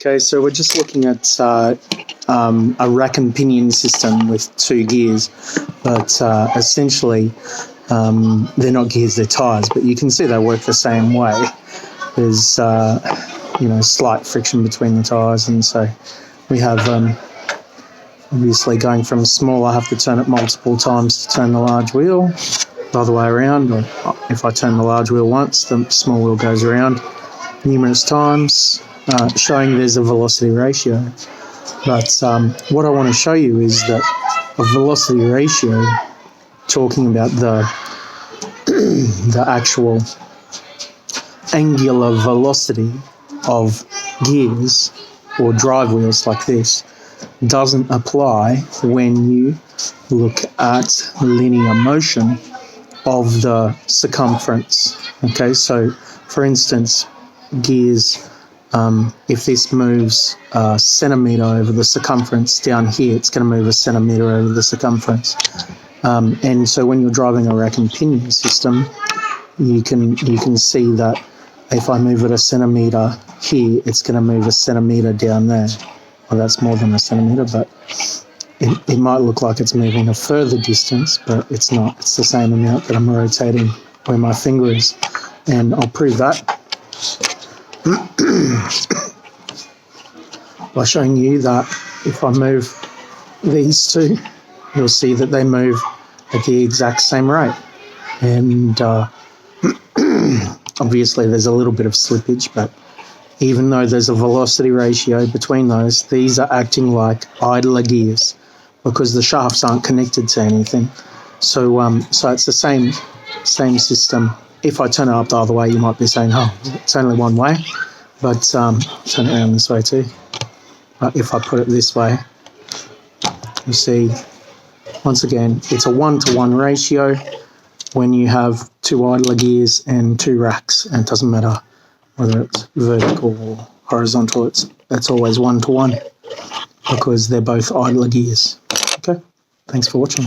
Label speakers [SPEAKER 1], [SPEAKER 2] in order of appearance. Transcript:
[SPEAKER 1] Okay, so we're just looking at a rack and pinion system with 2 gears, but essentially they're not gears, they're tyres, but you can see they work the same way. There's slight friction between the tyres, and so we have obviously going from small, I have to turn it multiple times to turn the large wheel, the other way around, or if I turn the large wheel once, the small wheel goes around numerous times, showing there's a velocity ratio. But what I want to show you is that a velocity ratio, talking about the actual angular velocity of gears or drive wheels like this, doesn't apply when you look at linear motion of the circumference. Okay, so for instance, gears, if this moves a centimetre over the circumference down here, it's going to move a centimetre over the circumference. And so when you're driving a rack and pinion system, you can see that if I move it a centimetre here, it's going to move a centimetre down there. Well, that's more than a centimetre, but it might look like it's moving a further distance, but it's not. It's the same amount that I'm rotating where my finger is. And I'll prove that by showing you that if I move these two, you'll see that they move at the exact same rate. And obviously there's a little bit of slippage, but even though there's a velocity ratio between those, these are acting like idler gears because the shafts aren't connected to anything. So it's the same system. If I turn it up the other way, you might be saying, oh, it's only one way, but turn it around this way too. But if I put it this way, you see, once again, it's a 1-to-1 ratio when you have 2 idler gears and 2 racks, and it doesn't matter whether it's vertical or horizontal, it's always 1-to-1 because they're both idler gears. Okay, thanks for watching.